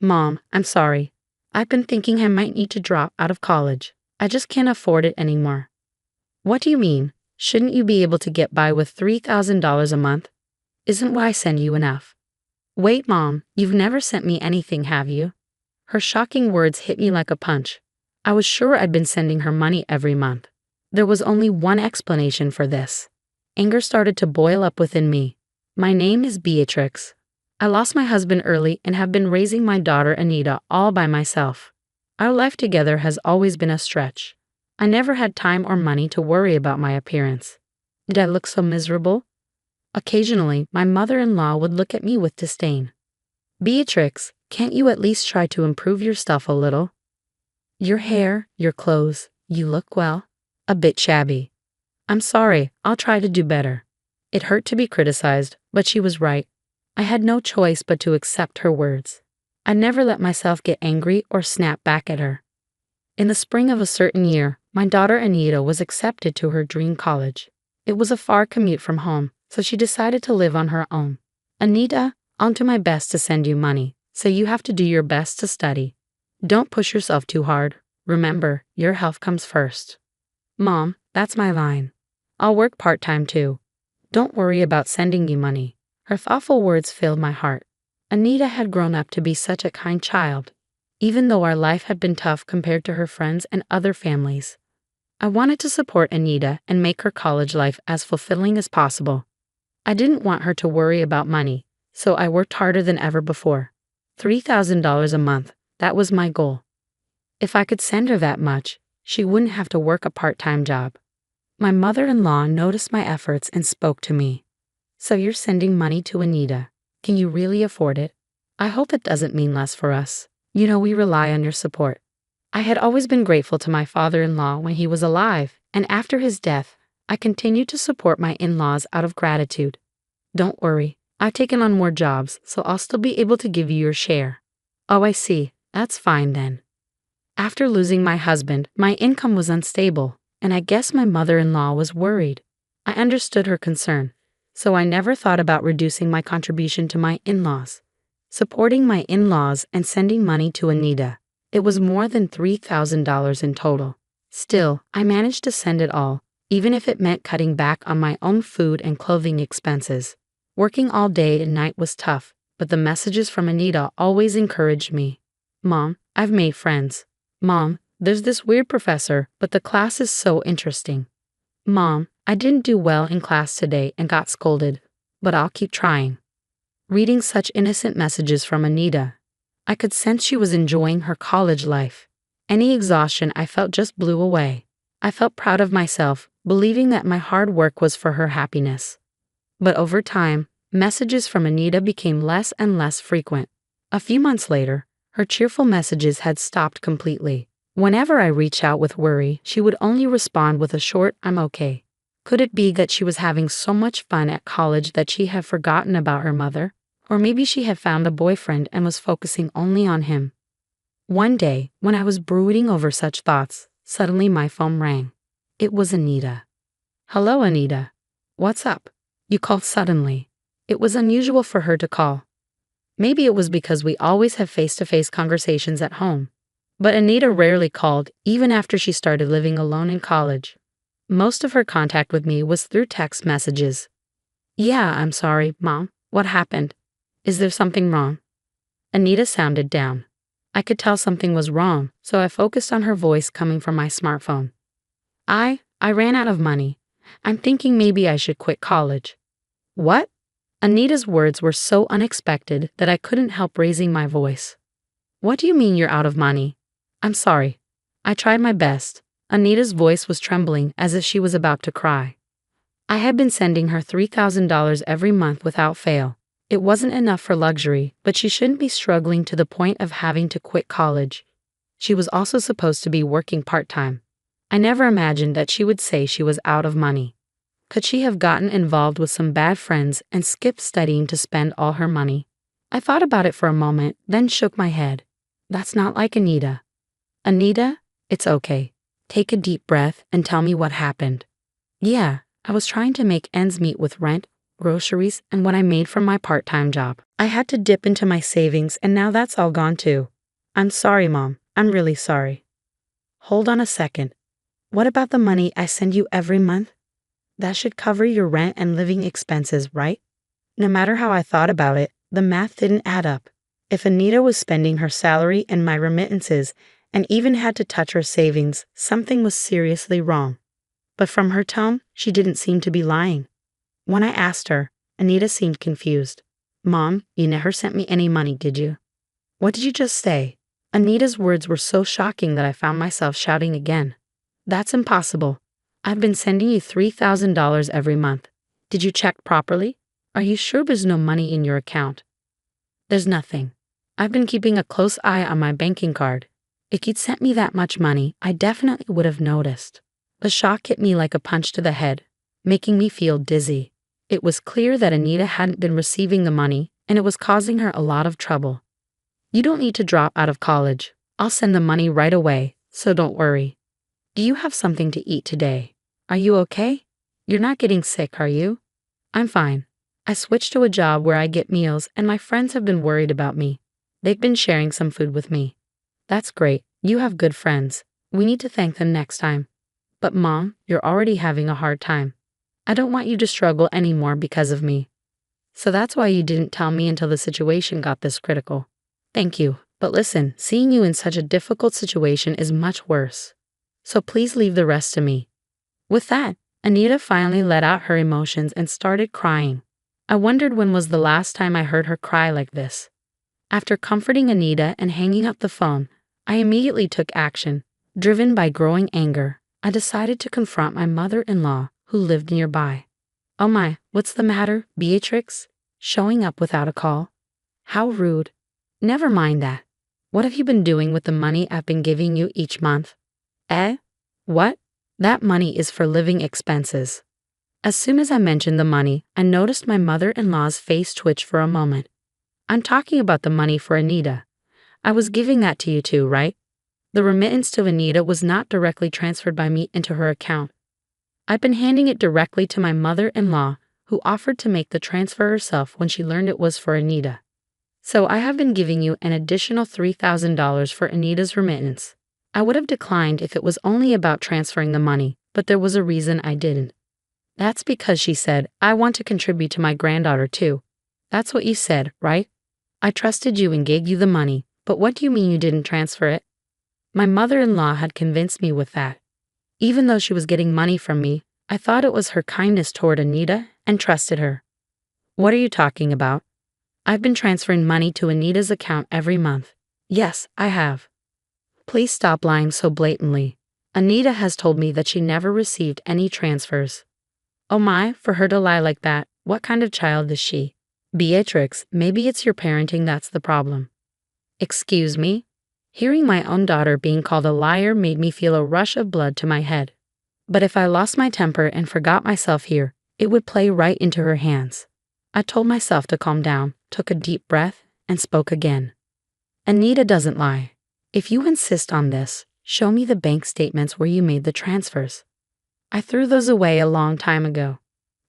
Mom, I'm sorry. I've been thinking I might need to drop out of college. I just can't afford it anymore. What do you mean? Shouldn't you be able to get by with $3,000 a month? Isn't what I send you enough? Wait, Mom, you've never sent me anything, have you? Her shocking words hit me like a punch. I was sure I'd been sending her money every month. There was only one explanation for this. Anger started to boil up within me. My name is Beatrix. I lost my husband early and have been raising my daughter Anita all by myself. Our life together has always been a stretch. I never had time or money to worry about my appearance. Did I look so miserable? Occasionally, my mother-in-law would look at me with disdain. Beatrix, can't you at least try to improve your stuff a little? Your hair, your clothes, you look, well, a bit shabby. I'm sorry, I'll try to do better. It hurt to be criticized, but she was right. I had no choice but to accept her words. I never let myself get angry or snap back at her. In the spring of a certain year, my daughter Anita was accepted to her dream college. It was a far commute from home, so she decided to live on her own. Anita, I'll do my best to send you money, so you have to do your best to study. Don't push yourself too hard. Remember, your health comes first. Mom, that's my line. I'll work part-time too. Don't worry about sending you money. Her thoughtful words filled my heart. Anita had grown up to be such a kind child, even though our life had been tough compared to her friends and other families. I wanted to support Anita and make her college life as fulfilling as possible. I didn't want her to worry about money, so I worked harder than ever before. $3,000 a month, that was my goal. If I could send her that much, she wouldn't have to work a part-time job. My mother-in-law noticed my efforts and spoke to me. So you're sending money to Anita. Can you really afford it? I hope it doesn't mean less for us. You know we rely on your support. I had always been grateful to my father-in-law when he was alive, and after his death, I continued to support my in-laws out of gratitude. Don't worry, I've taken on more jobs, so I'll still be able to give you your share. Oh, I see. That's fine then. After losing my husband, my income was unstable, and I guess my mother-in-law was worried. I understood her concern, so I never thought about reducing my contribution to my in-laws. Supporting my in-laws and sending money to Anita, it was more than $3,000 in total. Still, I managed to send it all, even if it meant cutting back on my own food and clothing expenses. Working all day and night was tough, but the messages from Anita always encouraged me. Mom, I've made friends. Mom, there's this weird professor, but the class is so interesting. Mom, I didn't do well in class today and got scolded, but I'll keep trying. Reading such innocent messages from Anita, I could sense she was enjoying her college life. Any exhaustion I felt just blew away. I felt proud of myself, believing that my hard work was for her happiness. But over time, messages from Anita became less and less frequent. A few months later, her cheerful messages had stopped completely. Whenever I reached out with worry, she would only respond with a short, "I'm okay." Could it be that she was having so much fun at college that she had forgotten about her mother? Or maybe she had found a boyfriend and was focusing only on him. One day, when I was brooding over such thoughts, suddenly my phone rang. It was Anita. "Hello, Anita. What's up? You called suddenly." It was unusual for her to call. Maybe it was because we always have face-to-face conversations at home. But Anita rarely called, even after she started living alone in college. Most of her contact with me was through text messages. "Yeah, I'm sorry, Mom. What happened? Is there something wrong?" Anita sounded down. I could tell something was wrong, so I focused on her voice coming from my smartphone. I ran out of money. I'm thinking maybe I should quit college." "What?" Anita's words were so unexpected that I couldn't help raising my voice. "What do you mean you're out of money?" "I'm sorry. I tried my best." Anita's voice was trembling as if she was about to cry. I had been sending her $3,000 every month without fail. It wasn't enough for luxury, but she shouldn't be struggling to the point of having to quit college. She was also supposed to be working part-time. I never imagined that she would say she was out of money. Could she have gotten involved with some bad friends and skipped studying to spend all her money? I thought about it for a moment, then shook my head. That's not like Anita. "Anita, it's okay. Take a deep breath and tell me what happened." "Yeah, I was trying to make ends meet with rent, groceries, and what I made from my part-time job. I had to dip into my savings, and now that's all gone too. I'm sorry, Mom. I'm really sorry. Hold on a second. What about the money I send you every month? That should cover your rent and living expenses, right? No matter how I thought about it, the math didn't add up. If Anita was spending her salary and my remittances and even had to touch her savings, something was seriously wrong. But from her tone, she didn't seem to be lying. When I asked her, Anita seemed confused. Mom, you never sent me any money, did you? What did you just say? Anita's words were so shocking that I found myself shouting again. That's impossible. I've been sending you $3,000 every month. Did you check properly? Are you sure there's no money in your account? There's nothing. I've been keeping a close eye on my banking card. If you'd sent me that much money, I definitely would have noticed. The shock hit me like a punch to the head, making me feel dizzy. It was clear that Anita hadn't been receiving the money, and it was causing her a lot of trouble. You don't need to drop out of college. I'll send the money right away, so don't worry. Do you have something to eat today? Are you okay? You're not getting sick, are you? I'm fine. I switched to a job where I get meals, and my friends have been worried about me. They've been sharing some food with me. That's great. You have good friends. We need to thank them next time. But Mom, you're already having a hard time. I don't want you to struggle anymore because of me. So that's why you didn't tell me until the situation got this critical. Thank you. But listen, seeing you in such a difficult situation is much worse. So please leave the rest to me. With that, Anita finally let out her emotions and started crying. I wondered when was the last time I heard her cry like this. After comforting Anita and hanging up the phone, I immediately took action. Driven by growing anger, I decided to confront my mother-in-law, who lived nearby. Oh my, what's the matter, Beatrix? Showing up without a call? How rude. Never mind that. What have you been doing with the money I've been giving you each month? What? That money is for living expenses. As soon as I mentioned the money, I noticed my mother-in-law's face twitch for a moment. I'm talking about the money for Anita. I was giving that to you too, right? The remittance to Anita was not directly transferred by me into her account. I've been handing it directly to my mother-in-law, who offered to make the transfer herself when she learned it was for Anita. So I have been giving you an additional $3,000 for Anita's remittance. I would have declined if it was only about transferring the money, but there was a reason I didn't. That's because she said, I want to contribute to my granddaughter too. That's what you said, right? I trusted you and gave you the money, but what do you mean you didn't transfer it? My mother-in-law had convinced me with that. Even though she was getting money from me, I thought it was her kindness toward Anita and trusted her. What are you talking about? I've been transferring money to Anita's account every month. Yes, I have. Please stop lying so blatantly. Anita has told me that she never received any transfers. Oh my, for her to lie like that, what kind of child is she? Beatrix, maybe it's your parenting that's the problem. Excuse me? Hearing my own daughter being called a liar made me feel a rush of blood to my head. But if I lost my temper and forgot myself here, it would play right into her hands. I told myself to calm down, took a deep breath, and spoke again. Anita doesn't lie. If you insist on this, show me the bank statements where you made the transfers. I threw those away a long time ago.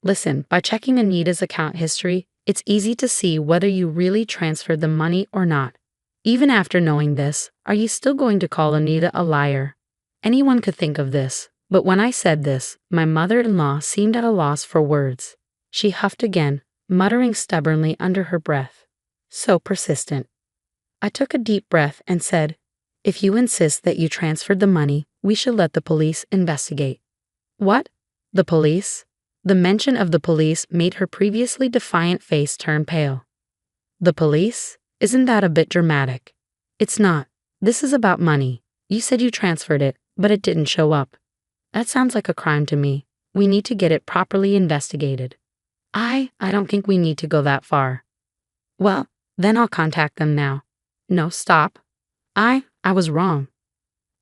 Listen, by checking Anita's account history, it's easy to see whether you really transferred the money or not. Even after knowing this, are you still going to call Anita a liar? Anyone could think of this, but when I said this, my mother-in-law seemed at a loss for words. She huffed again, muttering stubbornly under her breath. So persistent. I took a deep breath and said, if you insist that you transferred the money, we should let the police investigate. What? The police? The mention of the police made her previously defiant face turn pale. The police? Isn't that a bit dramatic? It's not. This is about money. You said you transferred it, but it didn't show up. That sounds like a crime to me. We need to get it properly investigated. I don't think we need to go that far. Well, then I'll contact them now. No, stop. I was wrong.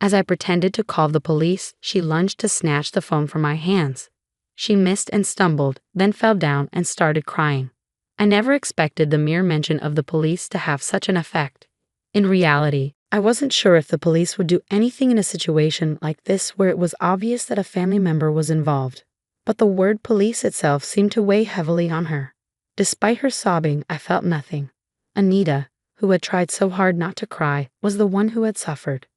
As I pretended to call the police, she lunged to snatch the phone from my hands. She missed and stumbled, then fell down and started crying. I never expected the mere mention of the police to have such an effect. In reality, I wasn't sure if the police would do anything in a situation like this where it was obvious that a family member was involved. But the word police itself seemed to weigh heavily on her. Despite her sobbing, I felt nothing. Anita, who had tried so hard not to cry, was the one who had suffered.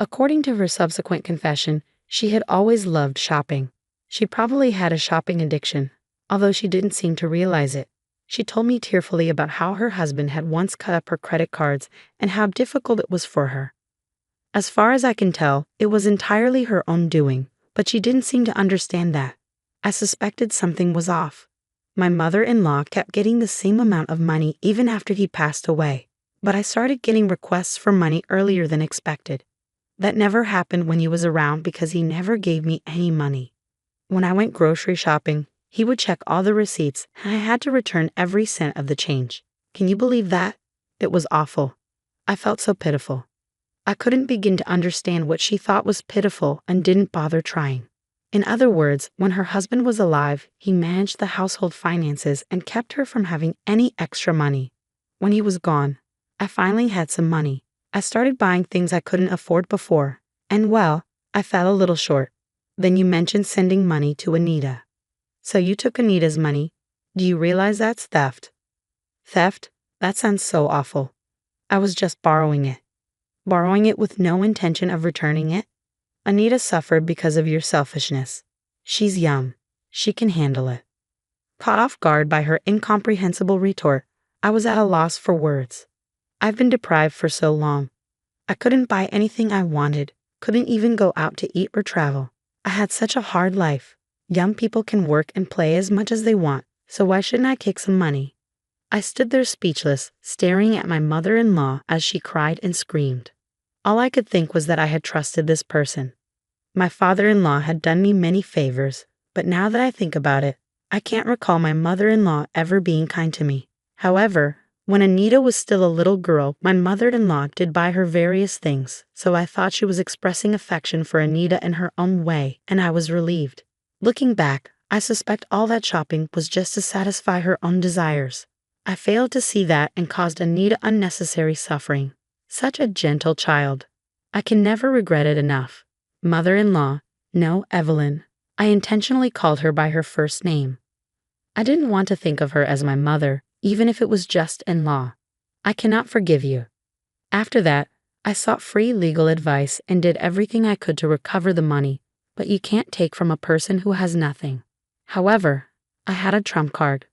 According to her subsequent confession, she had always loved shopping. She probably had a shopping addiction, although she didn't seem to realize it. She told me tearfully about how her husband had once cut up her credit cards and how difficult it was for her. As far as I can tell, it was entirely her own doing, but she didn't seem to understand that. I suspected something was off. My mother-in-law kept getting the same amount of money even after he passed away, but I started getting requests for money earlier than expected. That never happened when he was around because he never gave me any money. When I went grocery shopping, he would check all the receipts and I had to return every cent of the change. Can you believe that? It was awful. I felt so pitiful. I couldn't begin to understand what she thought was pitiful and didn't bother trying. In other words, when her husband was alive, he managed the household finances and kept her from having any extra money. When he was gone, I finally had some money. I started buying things I couldn't afford before, and well, I fell a little short. Then you mentioned sending money to Anita. So you took Anita's money. Do you realize that's theft? Theft? That sounds so awful. I was just borrowing it. Borrowing it with no intention of returning it? Anita suffered because of your selfishness. She's young. She can handle it. Caught off guard by her incomprehensible retort, I was at a loss for words. I've been deprived for so long. I couldn't buy anything I wanted, couldn't even go out to eat or travel. I had such a hard life. Young people can work and play as much as they want, so why shouldn't I take some money? I stood there speechless, staring at my mother-in-law as she cried and screamed. All I could think was that I had trusted this person. My father-in-law had done me many favors, but now that I think about it, I can't recall my mother-in-law ever being kind to me. However, when Anita was still a little girl, my mother-in-law did buy her various things, so I thought she was expressing affection for Anita in her own way, and I was relieved. Looking back, I suspect all that shopping was just to satisfy her own desires. I failed to see that and caused Anita unnecessary suffering. Such a gentle child. I can never regret it enough. Mother-in-law, no, Evelyn. I intentionally called her by her first name. I didn't want to think of her as my mother, even if it was just in-law. I cannot forgive you. After that, I sought free legal advice and did everything I could to recover the money, but you can't take from a person who has nothing. However, I had a trump card.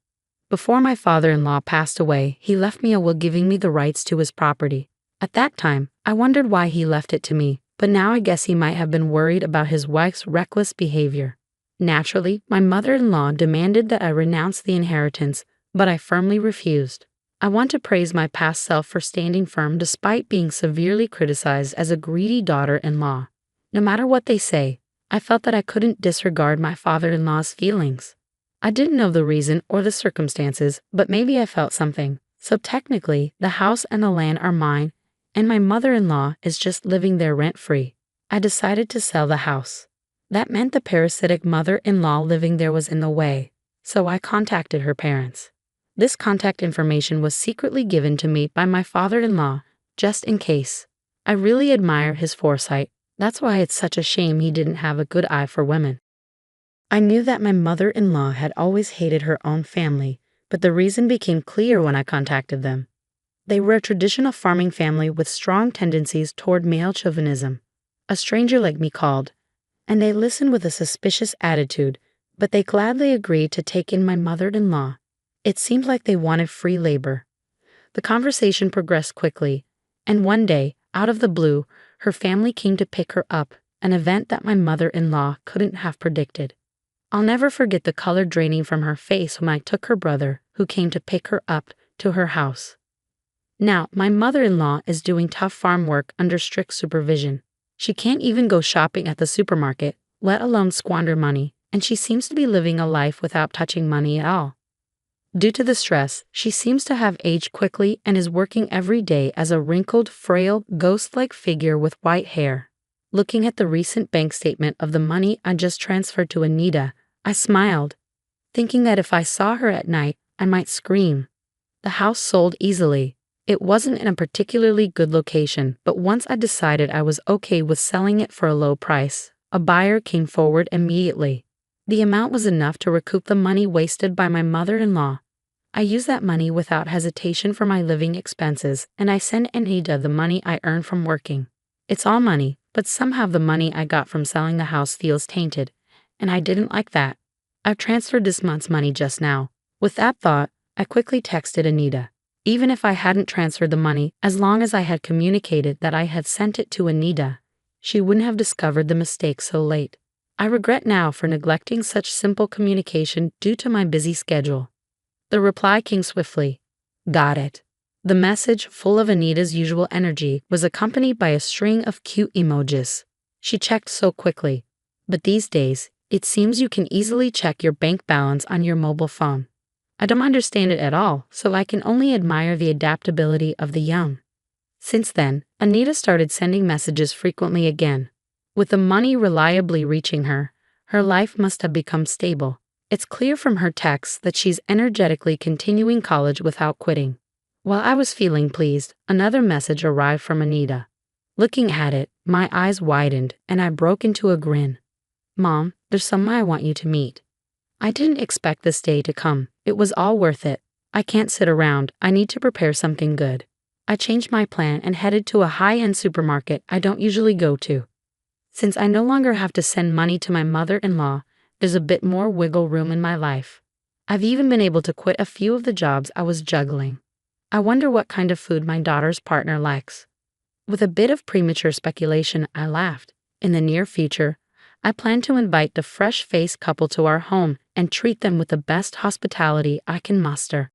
Before my father-in-law passed away, he left me a will giving me the rights to his property. At that time, I wondered why he left it to me, but now I guess he might have been worried about his wife's reckless behavior. Naturally, my mother-in-law demanded that I renounce the inheritance, but I firmly refused. I want to praise my past self for standing firm despite being severely criticized as a greedy daughter-in-law. No matter what they say, I felt that I couldn't disregard my father-in-law's feelings. I didn't know the reason or the circumstances, but maybe I felt something. So technically, the house and the land are mine, and my mother-in-law is just living there rent-free. I decided to sell the house. That meant the parasitic mother-in-law living there was in the way, so I contacted her parents. This contact information was secretly given to me by my father-in-law, just in case. I really admire his foresight. That's why it's such a shame he didn't have a good eye for women. I knew that my mother-in-law had always hated her own family, but the reason became clear when I contacted them. They were a traditional farming family with strong tendencies toward male chauvinism. A stranger like me called, and they listened with a suspicious attitude, but they gladly agreed to take in my mother-in-law. It seemed like they wanted free labor. The conversation progressed quickly, and one day, out of the blue, her family came to pick her up, an event that my mother-in-law couldn't have predicted. I'll never forget the color draining from her face when I took her brother, who came to pick her up, to her house. Now, my mother-in-law is doing tough farm work under strict supervision. She can't even go shopping at the supermarket, let alone squander money, and she seems to be living a life without touching money at all. Due to the stress, she seems to have aged quickly and is working every day as a wrinkled, frail, ghost-like figure with white hair. Looking at the recent bank statement of the money I just transferred to Anita, I smiled, thinking that if I saw her at night, I might scream. The house sold easily. It wasn't in a particularly good location, but once I decided I was okay with selling it for a low price, a buyer came forward immediately. The amount was enough to recoup the money wasted by my mother-in-law. I use that money without hesitation for my living expenses, and I send Anita the money I earn from working. It's all money, but somehow the money I got from selling the house feels tainted, and I didn't like that. I've transferred this month's money just now. With that thought, I quickly texted Anita. Even if I hadn't transferred the money, as long as I had communicated that I had sent it to Anita, she wouldn't have discovered the mistake so late. I regret now for neglecting such simple communication due to my busy schedule. The reply came swiftly. Got it. The message, full of Anita's usual energy, was accompanied by a string of cute emojis. She checked so quickly. But these days, it seems you can easily check your bank balance on your mobile phone. I don't understand it at all, so I can only admire the adaptability of the young. Since then, Anita started sending messages frequently again. With the money reliably reaching her, her life must have become stable. It's clear from her texts that she's energetically continuing college without quitting. While I was feeling pleased, another message arrived from Anita. Looking at it, my eyes widened and I broke into a grin. Mom, there's someone I want you to meet. I didn't expect this day to come. It was all worth it. I can't sit around. I need to prepare something good. I changed my plan and headed to a high-end supermarket I don't usually go to. Since I no longer have to send money to my mother-in-law, there's a bit more wiggle room in my life. I've even been able to quit a few of the jobs I was juggling. I wonder what kind of food my daughter's partner likes. With a bit of premature speculation, I laughed. In the near future, I plan to invite the fresh-faced couple to our home and treat them with the best hospitality I can muster.